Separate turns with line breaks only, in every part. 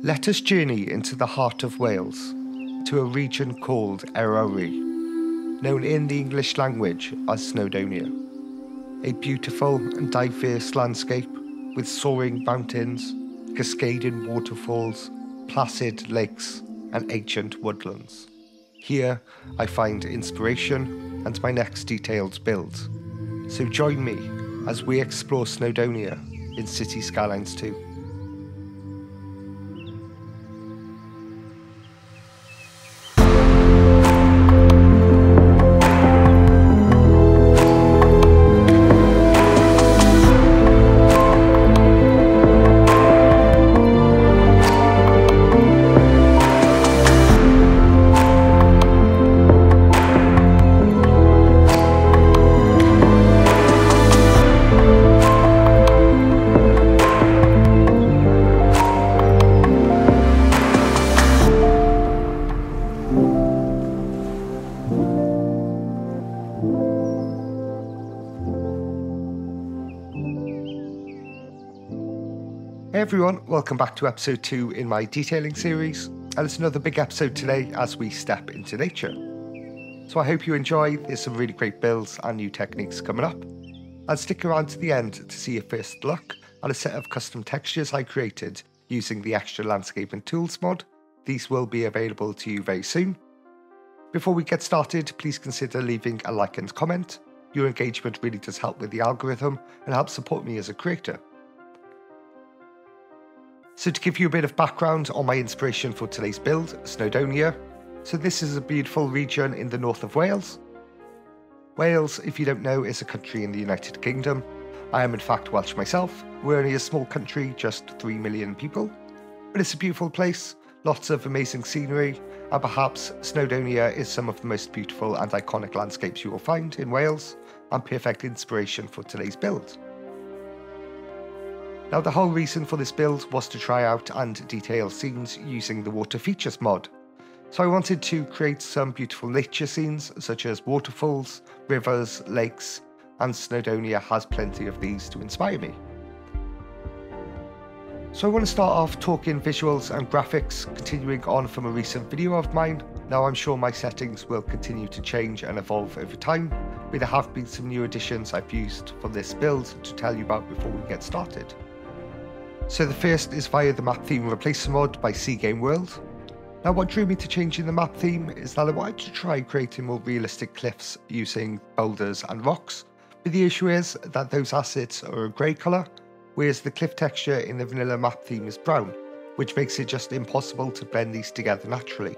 Let us journey into the heart of Wales, to a region called Eryri, known in the English language as Snowdonia. A beautiful and diverse landscape with soaring mountains, cascading waterfalls, placid lakes, and ancient woodlands. Here I find inspiration and my next detailed build. So join me as we explore Snowdonia in Cities Skylines 2. Hey everyone, welcome back to episode 2 in my detailing series, and it's another big episode today as we step into nature. So I hope you enjoy. There's some really great builds and new techniques coming up, and stick around to the end to see a first look at a set of custom textures I created using the Extra Landscape and Tools mod. These will be available to you very soon. Before we get started, please consider leaving a like and comment. Your engagement really does help with the algorithm and helps support me as a creator. So to give you a bit of background on my inspiration for today's build, Snowdonia. So this is a beautiful region in the north of Wales. Wales, if you don't know, is a country in the United Kingdom. I am in fact Welsh myself. We're only a small country, just 3 million people. But it's a beautiful place, lots of amazing scenery, and perhaps Snowdonia is some of the most beautiful and iconic landscapes you will find in Wales, and perfect inspiration for today's build. Now, the whole reason for this build was to try out and detail scenes using the Water Features mod. So I wanted to create some beautiful nature scenes such as waterfalls, rivers, lakes, and Snowdonia has plenty of these to inspire me. So I want to start off talking visuals and graphics, continuing on from a recent video of mine. Now I'm sure my settings will continue to change and evolve over time, but there have been some new additions I've used for this build to tell you about before we get started. So the first is via the map theme replacer mod by Game World. Now what drew me to changing the map theme is that I wanted to try creating more realistic cliffs using boulders and rocks, but the issue is that those assets are a grey colour, whereas the cliff texture in the vanilla map theme is brown, which makes it just impossible to blend these together naturally.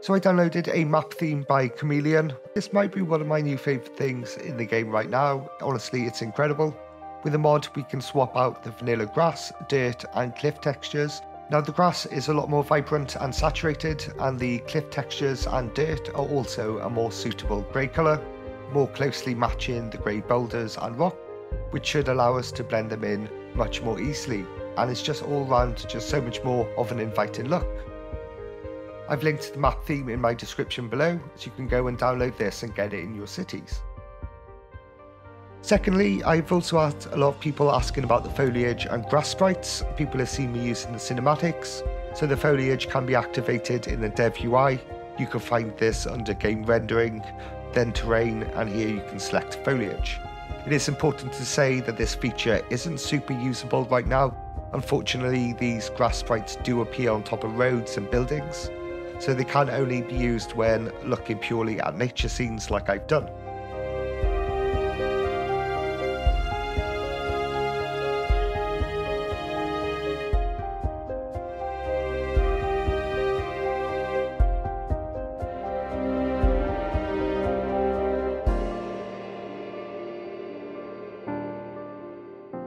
So I downloaded a map theme by Chameleon. This might be one of my new favourite things in the game right now. Honestly, it's incredible. With the mod, we can swap out the vanilla grass, dirt and cliff textures. Now the grass is a lot more vibrant and saturated, and the cliff textures and dirt are also a more suitable grey colour, more closely matching the grey boulders and rock, which should allow us to blend them in much more easily, and it's just all round just so much more of an inviting look. I've linked the map theme in my description below, so you can go and download this and get it in your cities. Secondly, I've also had a lot of people asking about the foliage and grass sprites. People have seen me using the cinematics, so the foliage can be activated in the dev UI. You can find this under game rendering, then terrain, and here you can select foliage. It is important to say that this feature isn't super usable right now. Unfortunately, these grass sprites do appear on top of roads and buildings, so they can only be used when looking purely at nature scenes like I've done.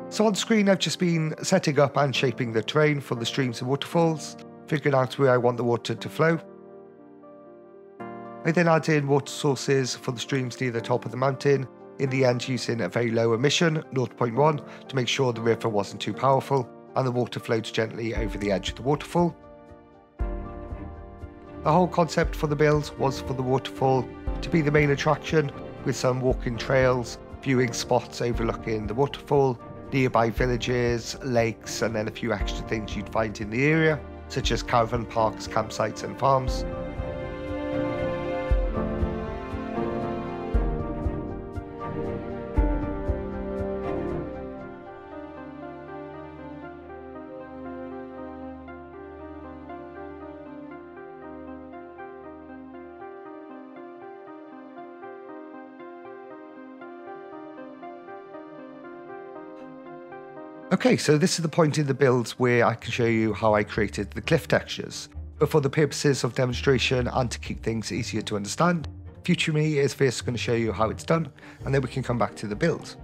So on screen I've just been setting up and shaping the terrain for the streams and waterfalls, figuring out where I want the water to flow. I then add in water sources for the streams near the top of the mountain, in the end using a very low emission, 0.1, to make sure the river wasn't too powerful and the water flowed gently over the edge of the waterfall. The whole concept for the build was for the waterfall to be the main attraction, with some walking trails, viewing spots overlooking the waterfall, nearby villages, lakes, and then a few extra things you'd find in the area, such as caravan parks, campsites, and farms. Okay, so this is the point in the build where I can show you how I created the cliff textures. But for the purposes of demonstration and to keep things easier to understand, Future Me is first going to show you how it's done, and then we can come back to the build.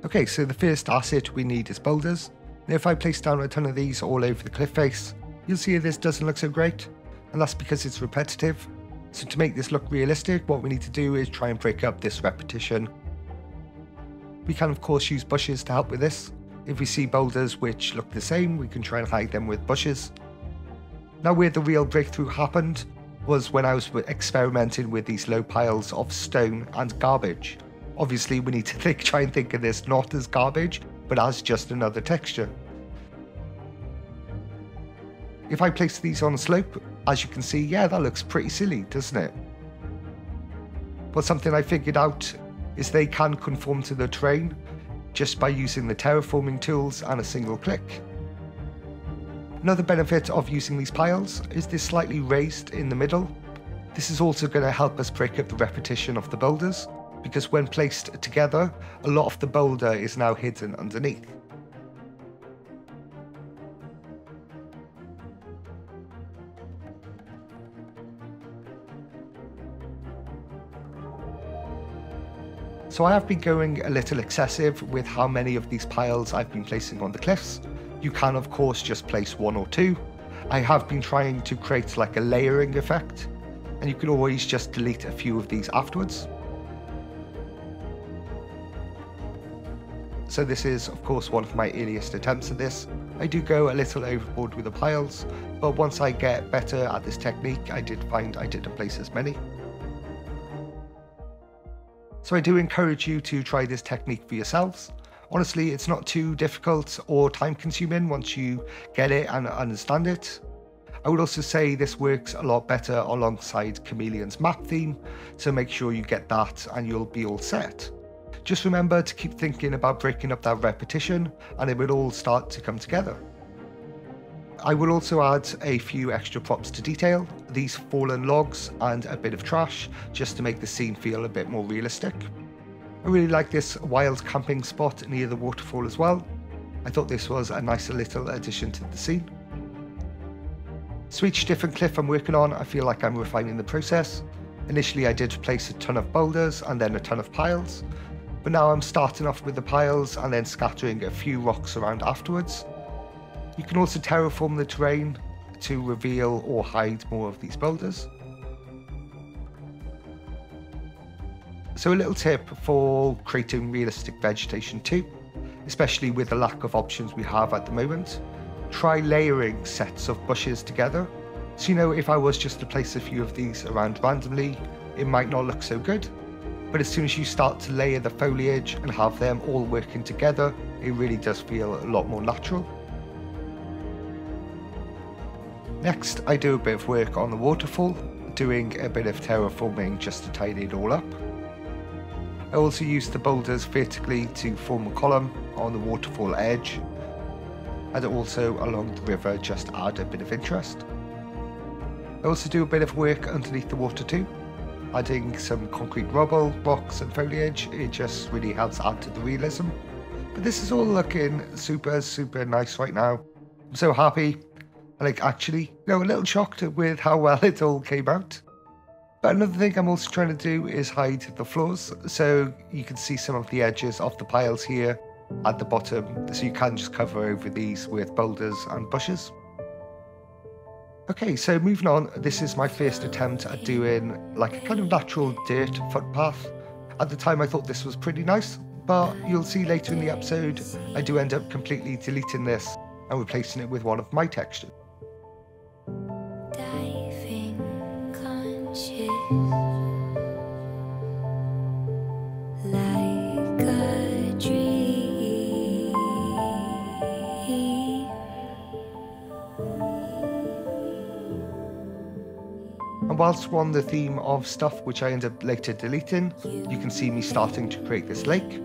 Okay, so the first asset we need is boulders. Now if I place down a ton of these all over the cliff face, you'll see this doesn't look so great, and that's because it's repetitive. So to make this look realistic, what we need to do is try and break up this repetition. We can of course use bushes to help with this. If we see boulders which look the same, we can try and hide them with bushes. Now where the real breakthrough happened was when I was experimenting with these low piles of stone and garbage. Obviously we need to try and think of this not as garbage, but as just another texture. If I place these on a slope, as you can see, yeah, that looks pretty silly, doesn't it? But something I figured out is they can conform to the terrain just by using the terraforming tools and a single click. Another benefit of using these piles is they're slightly raised in the middle. This is also going to help us break up the repetition of the boulders, because when placed together, a lot of the boulder is now hidden underneath. So I have been going a little excessive with how many of these piles I've been placing on the cliffs. You can of course just place one or two. I have been trying to create like a layering effect, and you can always just delete a few of these afterwards. So this is of course one of my earliest attempts at this. I do go a little overboard with the piles, but once I get better at this technique, I did find I didn't place as many. So I do encourage you to try this technique for yourselves. Honestly, it's not too difficult or time consuming once you get it and understand it. I would also say this works a lot better alongside Chameleon's map theme, so make sure you get that and you'll be all set. Just remember to keep thinking about breaking up that repetition and it will all start to come together. I will also add a few extra props to detail, these fallen logs and a bit of trash, just to make the scene feel a bit more realistic. I really like this wild camping spot near the waterfall as well. I thought this was a nice little addition to the scene. So each different cliff I'm working on, I feel like I'm refining the process. Initially I did place a ton of boulders and then a ton of piles, but now I'm starting off with the piles and then scattering a few rocks around afterwards. You can also terraform the terrain to reveal or hide more of these boulders. So a little tip for creating realistic vegetation too, especially with the lack of options we have at the moment, try layering sets of bushes together. So if I was just to place a few of these around randomly, it might not look so good, but as soon as you start to layer the foliage and have them all working together, it really does feel a lot more natural. Next, I do a bit of work on the waterfall, doing a bit of terraforming just to tidy it all up. I also use the boulders vertically to form a column on the waterfall edge, and also along the river just add a bit of interest. I also do a bit of work underneath the water too, adding some concrete rubble, rocks and foliage. It just really helps add to the realism. But this is all looking super nice right now. I'm so happy. Actually, a little shocked with how well it all came out. But another thing I'm also trying to do is hide the floors, so you can see some of the edges of the piles here at the bottom, so you can just cover over these with boulders and bushes. Okay, so moving on, this is my first attempt at doing like a kind of natural dirt footpath. At the time I thought this was pretty nice, but you'll see later in the episode I do end up completely deleting this and replacing it with one of my textures.
Like a dream.
And whilst we're on the theme of stuff which I end up later deleting, you can see me starting to create this lake.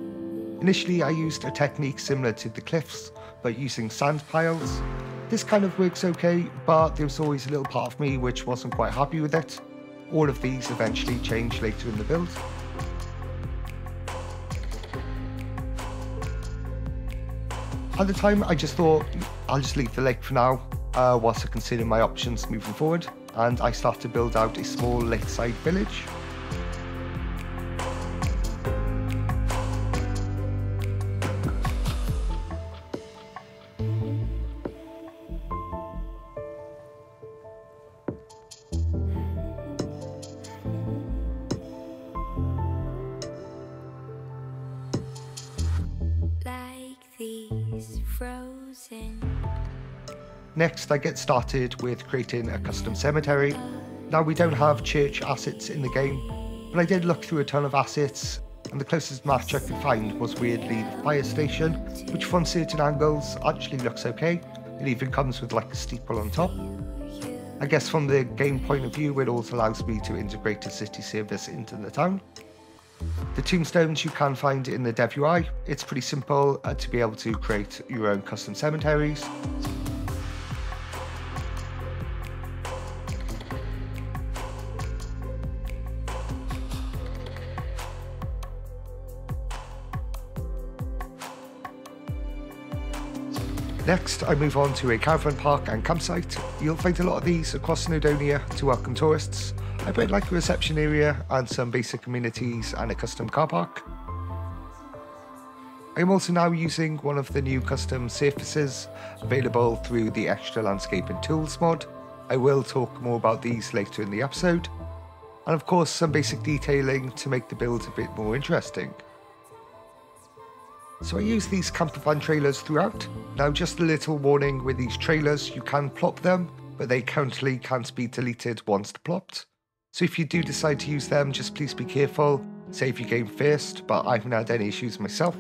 Initially I used a technique similar to the cliffs, but using sand piles. This kind of works okay, but there was always a little part of me which wasn't quite happy with it. All of these eventually changed later in the build. At the time I just thought I'll just leave the lake for now, whilst I consider my options moving forward, and I start to build out a small lakeside village. Next, I get started with creating a custom cemetery. Now, we don't have church assets in the game, but I did look through a ton of assets, and the closest match I could find was weirdly the fire station, which from certain angles actually looks okay. It even comes with like a steeple on top. I guess from the game point of view, it also allows me to integrate a city service into the town. The tombstones you can find in the dev UI. It's pretty simple to be able to create your own custom cemeteries. Next, I move on to a caravan park and campsite. You'll find a lot of these across Snowdonia to welcome tourists. I put like a reception area and some basic amenities and a custom car park. I am also now using one of the new custom surfaces available through the Extra Landscape and Tools mod. I will talk more about these later in the episode. And of course, some basic detailing to make the build a bit more interesting. So I use these camper van trailers throughout. Now, just a little warning with these trailers, you can plop them, but they currently can't be deleted once they're plopped. So if you do decide to use them, just please be careful, save your game first, but I haven't had any issues myself.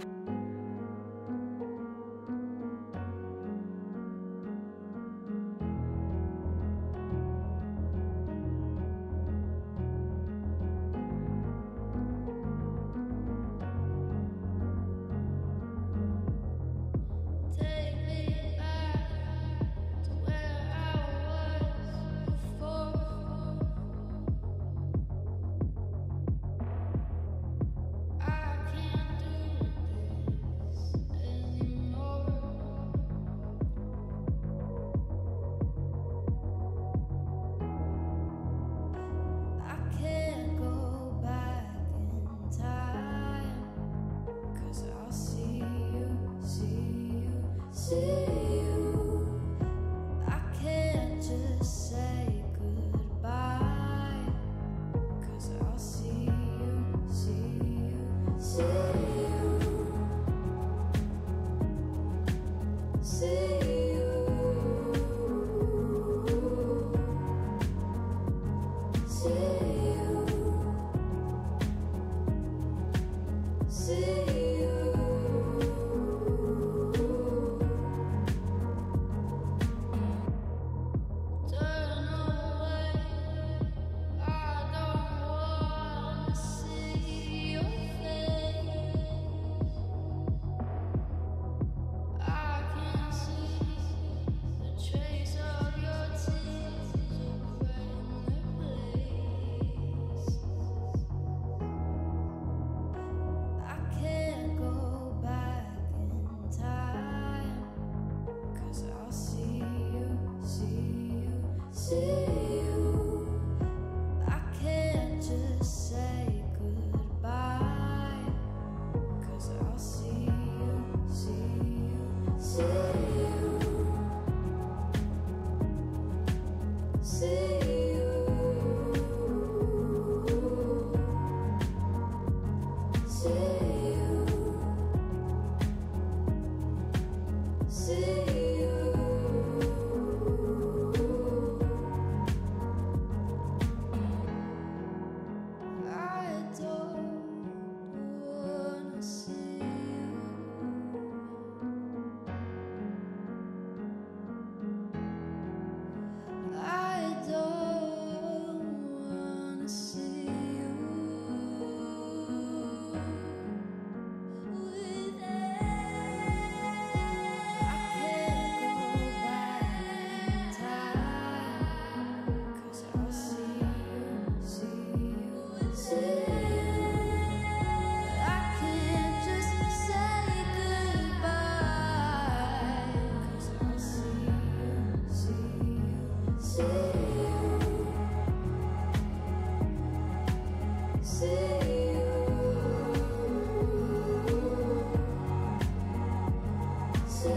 Okay,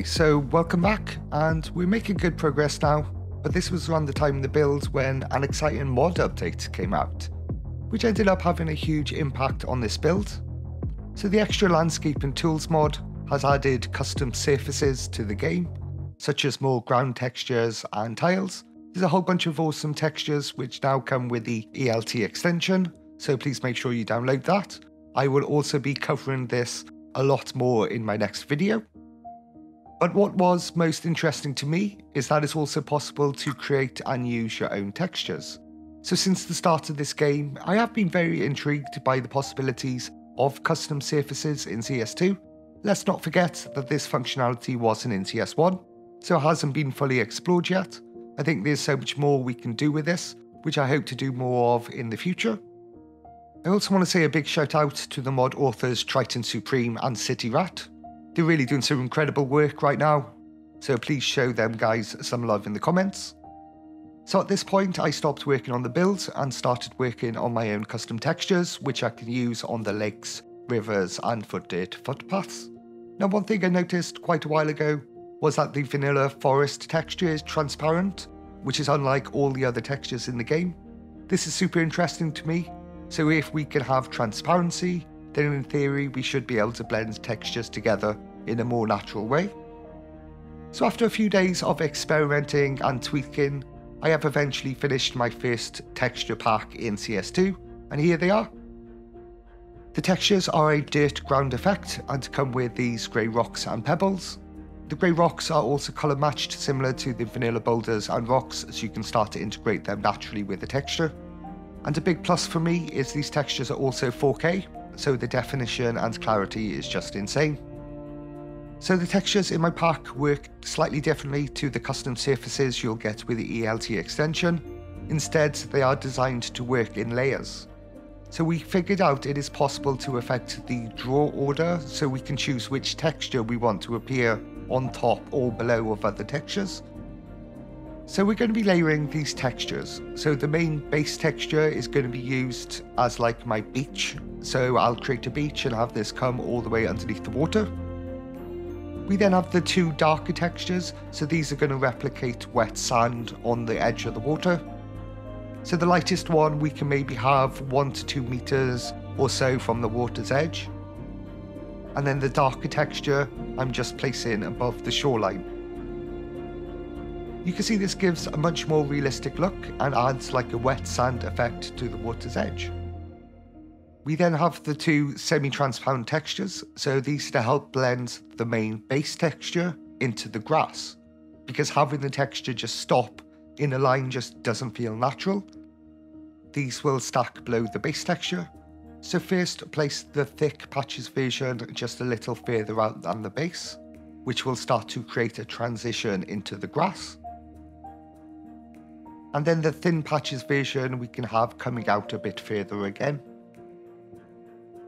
so welcome back, and we're making good progress now, but this was around the time in the build when an exciting mod update came out, which ended up having a huge impact on this build. So the extra landscape and tools mod has added custom surfaces to the game, such as more ground textures and tiles. There's a whole bunch of awesome textures which now come with the ELT extension, so please make sure you download that. I will also be covering this a lot more in my next video. But what was most interesting to me is that it's also possible to create and use your own textures. So since the start of this game, I have been very intrigued by the possibilities of custom surfaces in CS2. Let's not forget that this functionality wasn't in CS1, so it hasn't been fully explored yet. I think there's so much more we can do with this, which I hope to do more of in the future. I also want to say a big shout out to the mod authors Triton Supreme and City Rat. They're really doing some incredible work right now, so please show them guys some love in the comments. So at this point I stopped working on the build and started working on my own custom textures, which I can use on the lakes, rivers and footdirt footpaths. Now one thing I noticed quite a while ago was that the vanilla forest texture is transparent, which is unlike all the other textures in the game. This is super interesting to me, so if we can have transparency, then in theory we should be able to blend textures together in a more natural way. So after a few days of experimenting and tweaking, I have eventually finished my first texture pack in CS2, and here they are. The textures are a dirt ground effect and come with these grey rocks and pebbles. The grey rocks are also colour matched, similar to the vanilla boulders and rocks, so you can start to integrate them naturally with the texture. And a big plus for me is these textures are also 4K, so the definition and clarity is just insane. So the textures in my pack work slightly differently to the custom surfaces you'll get with the ELT extension. Instead, they are designed to work in layers. So we figured out it is possible to affect the draw order, so we can choose which texture we want to appear on top or below of other textures. So we're going to be layering these textures. So the main base texture is going to be used as like my beach. So I'll create a beach and have this come all the way underneath the water. We then have the two darker textures, so these are going to replicate wet sand on the edge of the water. So the lightest one we can maybe have 1 to 2 meters or so from the water's edge. And then the darker texture I'm just placing above the shoreline. You can see this gives a much more realistic look and adds like a wet sand effect to the water's edge. We then have the two semi-transparent textures, so these to help blend the main base texture into the grass, because having the texture just stop in a line just doesn't feel natural. These will stack below the base texture, so first place the thick patches version just a little further out than the base, which will start to create a transition into the grass. And then the thin patches version we can have coming out a bit further again.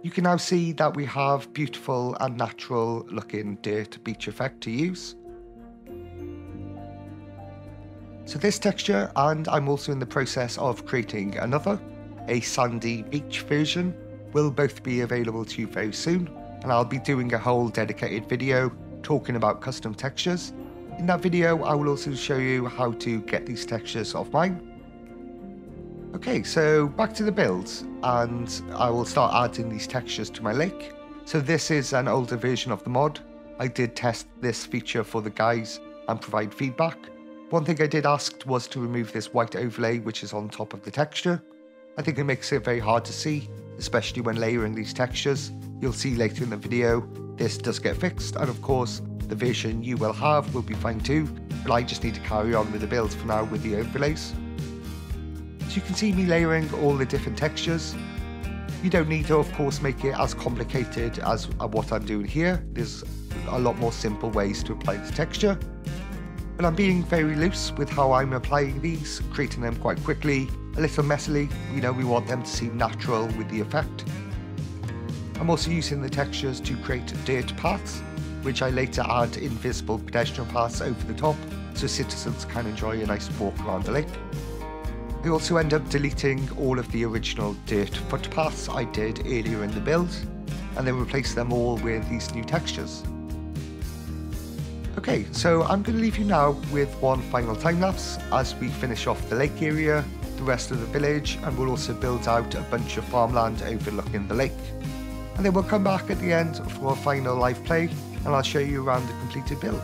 You can now see that we have beautiful and natural looking dirt beach effect to use. So this texture, and I'm also in the process of creating another, a sandy beach version, will both be available to you very soon, and I'll be doing a whole dedicated video talking about custom textures. In that video I will also show you how to get these textures off mine. Okay, so back to the builds, and I will start adding these textures to my lake. So this is an older version of the mod. I did test this feature for the guys and provide feedback. One thing I did ask was to remove this white overlay which is on top of the texture. I think it makes it very hard to see, especially when layering these textures. You'll see later in the video this does get fixed, and of course the version you will have will be fine too, but I just need to carry on with the builds for now with the overlays. So you can see me layering all the different textures. You don't need to of course make it as complicated as what I'm doing here. There's a lot more simple ways to apply the texture. But I'm being very loose with how I'm applying these, creating them quite quickly, a little messily. You know, we want them to seem natural with the effect. I'm also using the textures to create dirt paths. which I later add invisible pedestrian paths over the top so citizens can enjoy a nice walk around the lake. I also end up deleting all of the original dirt footpaths I did earlier in the build, and then replace them all with these new textures. Okay, so I'm going to leave you now with one final time lapse as we finish off the lake area, the rest of the village, and we'll also build out a bunch of farmland overlooking the lake. And then we'll come back at the end for a final live play, and I'll show you around the completed build.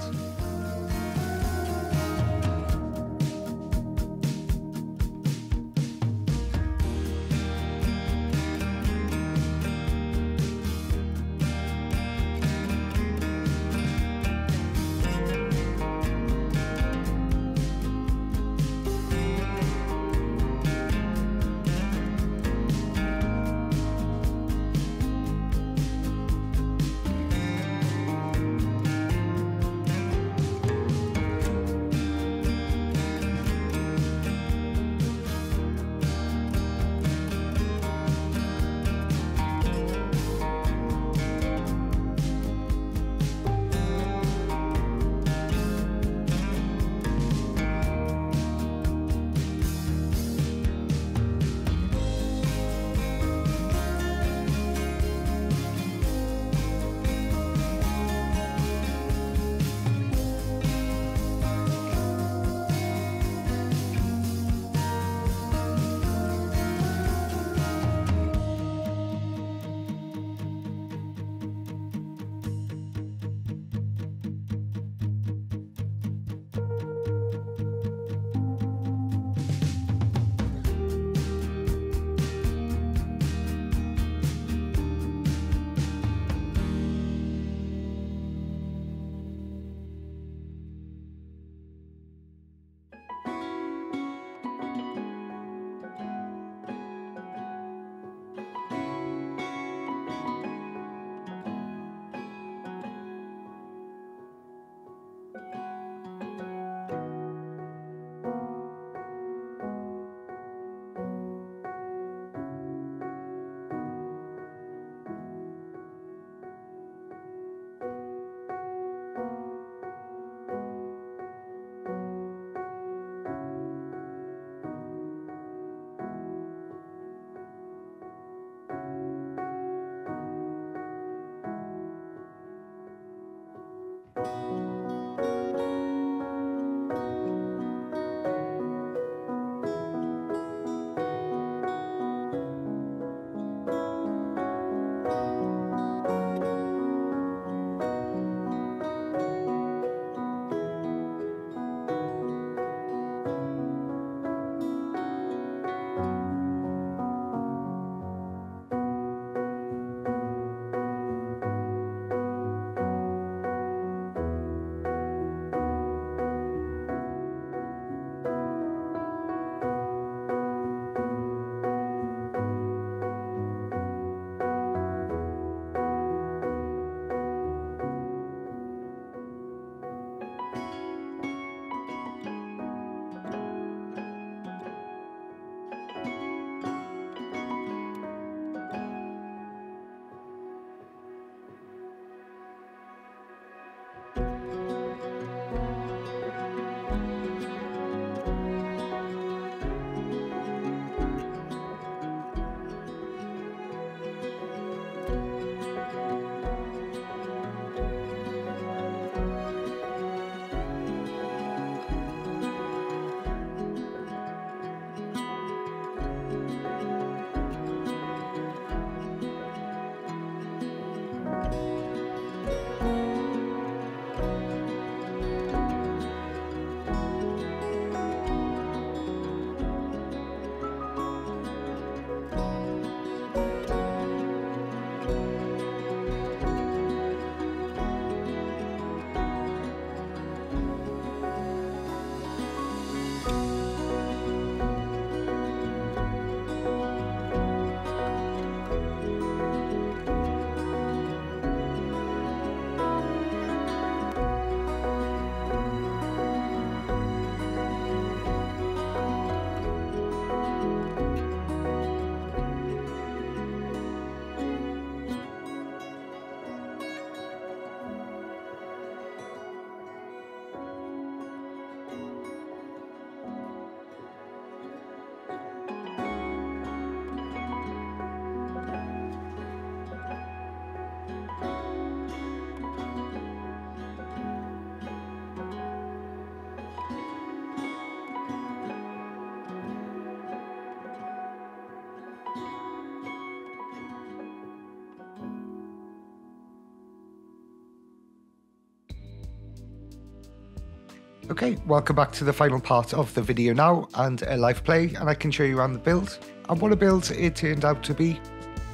Okay, welcome back to the final part of the video now, and a live play, and I can show you around the build and what a build it turned out to be.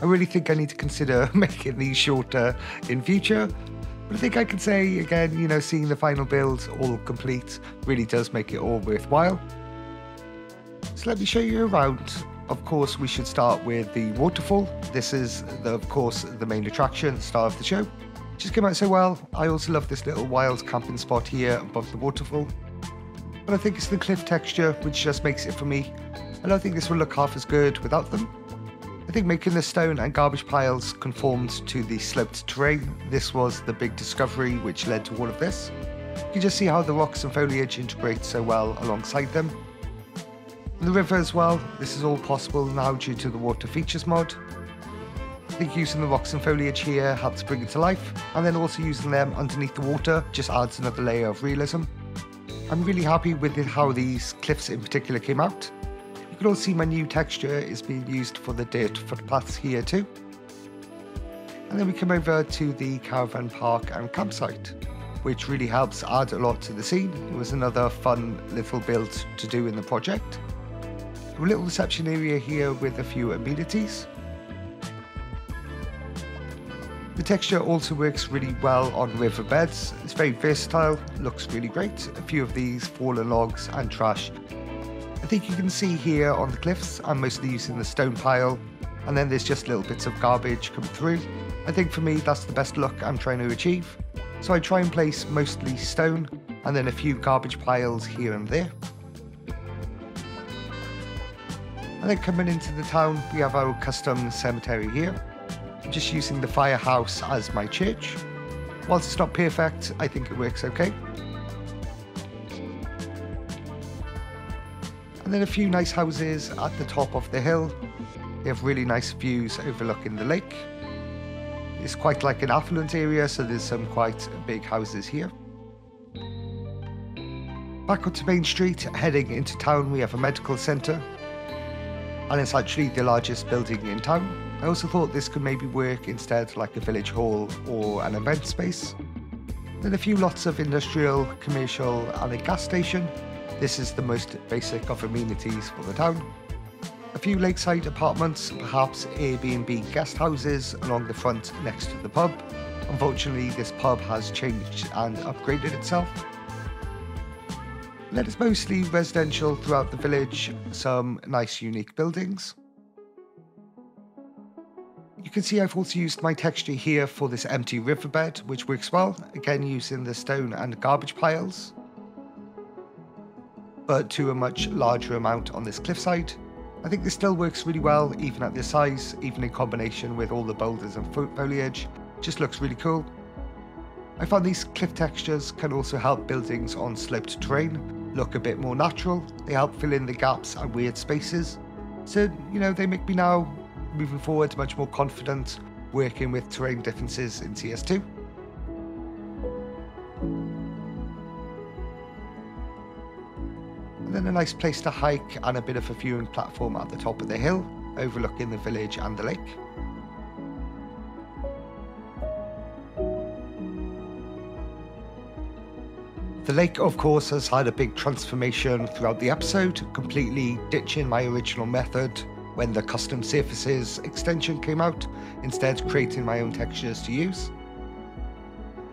I really think I need to consider making these shorter in future, but I think I can say again, you know, seeing the final build all complete really does make it all worthwhile. So let me show you around. Of course, we should start with the waterfall. This is, of course, the main attraction, the star of the show. Just came out so well. I also love this little wild camping spot here above the waterfall. But I think it's the cliff texture which just makes it for me. I don't think this will look half as good without them. I think making the stone and garbage piles conformed to the sloped terrain. This was the big discovery which led to all of this. You can just see how the rocks and foliage integrate so well alongside them. And the river as well. This is all possible now due to the water features mod. I think using the rocks and foliage here helps bring it to life, and then also using them underneath the water just adds another layer of realism. I'm really happy with how these cliffs in particular came out. You can also see my new texture is being used for the dirt footpaths here too. And then we come over to the caravan park and campsite, which really helps add a lot to the scene. It was another fun little build to do in the project. A little reception area here with a few amenities. The texture also works really well on riverbeds. It's very versatile, looks really great. A few of these fallen logs and trash. I think you can see here on the cliffs, I'm mostly using the stone pile, and then there's just little bits of garbage coming through. I think for me that's the best look I'm trying to achieve. So I try and place mostly stone, and then a few garbage piles here and there. And then coming into the town, we have our custom cemetery here. I'm just using the firehouse as my church. Whilst it's not perfect, I think it works okay. And then a few nice houses at the top of the hill. They have really nice views overlooking the lake. It's quite like an affluent area, so there's some quite big houses here. Back onto Main Street, heading into town, we have a medical centre. And it's actually the largest building in town. I also thought this could maybe work instead like a village hall or an event space. Then a few lots of industrial, commercial and a gas station. This is the most basic of amenities for the town. A few lakeside apartments, perhaps Airbnb guest houses along the front next to the pub. Unfortunately, this pub has changed and upgraded itself. Then it's mostly residential throughout the village, some nice unique buildings. You can see I've also used my texture here for this empty riverbed, which works well, again using the stone and garbage piles, but to a much larger amount on this cliffside. I think this still works really well, even at this size, even in combination with all the boulders and foliage. Just looks really cool. I found these cliff textures can also help buildings on sloped terrain look a bit more natural. They help fill in the gaps and weird spaces. So, you know, they make me now, moving forward, much more confident working with terrain differences in CS2. And then a nice place to hike and a bit of a viewing platform at the top of the hill, overlooking the village and the lake. The lake, of course, has had a big transformation throughout the episode, completely ditching my original method when the custom surfaces extension came out, instead creating my own textures to use.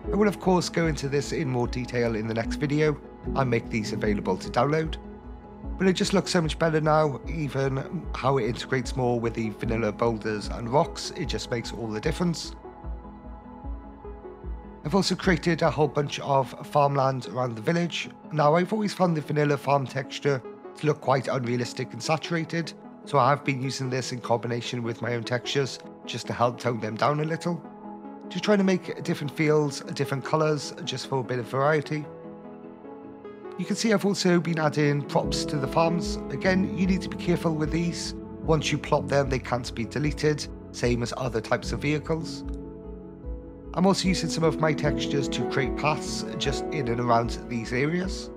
I will of course go into this in more detail in the next video and make these available to download, but it just looks so much better now. Even how it integrates more with the vanilla boulders and rocks, it just makes all the difference. I've also created a whole bunch of farmland around the village. Now, I've always found the vanilla farm texture to look quite unrealistic and saturated, so I have been using this in combination with my own textures just to help tone them down a little. Just trying to make different feels, different colours, just for a bit of variety. You can see I've also been adding props to the farms. Again, you need to be careful with these. Once you plot them, they can't be deleted, same as other types of vehicles. I'm also using some of my textures to create paths just in and around these areas.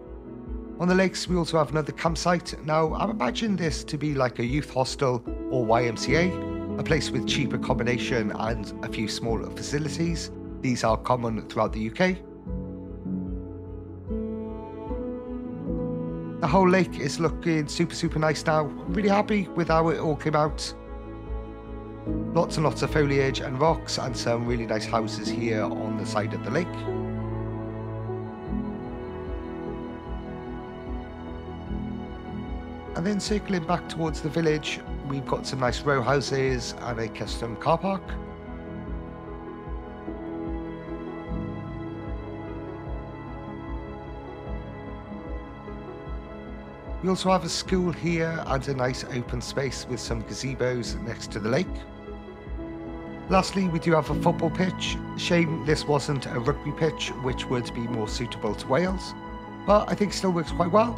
On the lakes, we also have another campsite. Now, I'm imagining this to be like a youth hostel or YMCA, a place with cheap accommodation and a few smaller facilities. These are common throughout the UK. The whole lake is looking super nice now. I'm really happy with how it all came out. Lots and lots of foliage and rocks, and some really nice houses here on the side of the lake. And then circling back towards the village, we've got some nice row houses and a custom car park. We also have a school here and a nice open space with some gazebos next to the lake. Lastly, we do have a football pitch. Shame this wasn't a rugby pitch, which would be more suitable to Wales, but I think it still works quite well.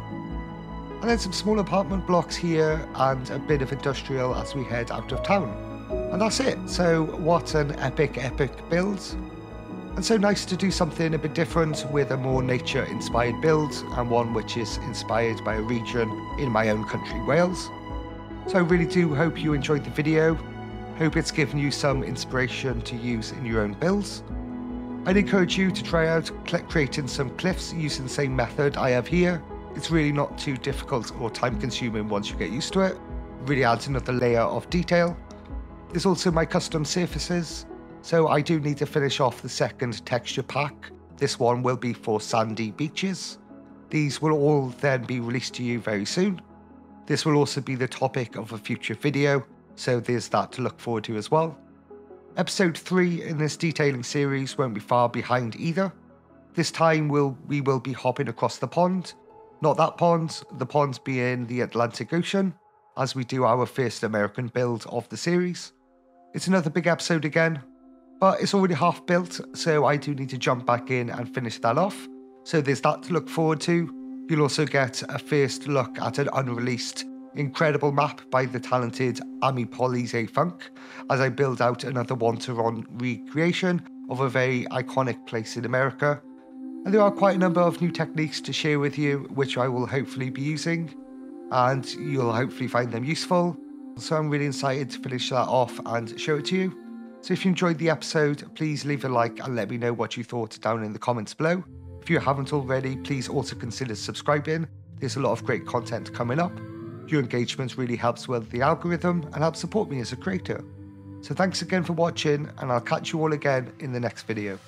And then some small apartment blocks here and a bit of industrial as we head out of town. And that's it. So what an epic build. And so nice to do something a bit different with a more nature-inspired build, and one which is inspired by a region in my own country, Wales. So I really do hope you enjoyed the video. Hope it's given you some inspiration to use in your own builds. I'd encourage you to try out creating some cliffs using the same method I have here. It's really not too difficult or time consuming once you get used to it. It really adds another layer of detail. There's also my custom surfaces. So I do need to finish off the second texture pack. This one will be for sandy beaches. These will all then be released to you very soon. This will also be the topic of a future video, so there's that to look forward to as well. Episode 3 in this detailing series won't be far behind either. This time we will be hopping across the pond. Not that pond, the pond being the Atlantic Ocean, as we do our first American build of the series. It's another big episode again, but it's already half built, so I do need to jump back in and finish that off. So there's that to look forward to. You'll also get a first look at an unreleased, incredible map by the talented Amy Polize Funk, as I build out another one-to-one recreation of a very iconic place in America. And there are quite a number of new techniques to share with you, which I will hopefully be using, and you'll hopefully find them useful. So I'm really excited to finish that off and show it to you. So if you enjoyed the episode, please leave a like and let me know what you thought down in the comments below. If you haven't already, please also consider subscribing. There's a lot of great content coming up. Your engagement really helps with the algorithm and helps support me as a creator. So thanks again for watching, and I'll catch you all again in the next video.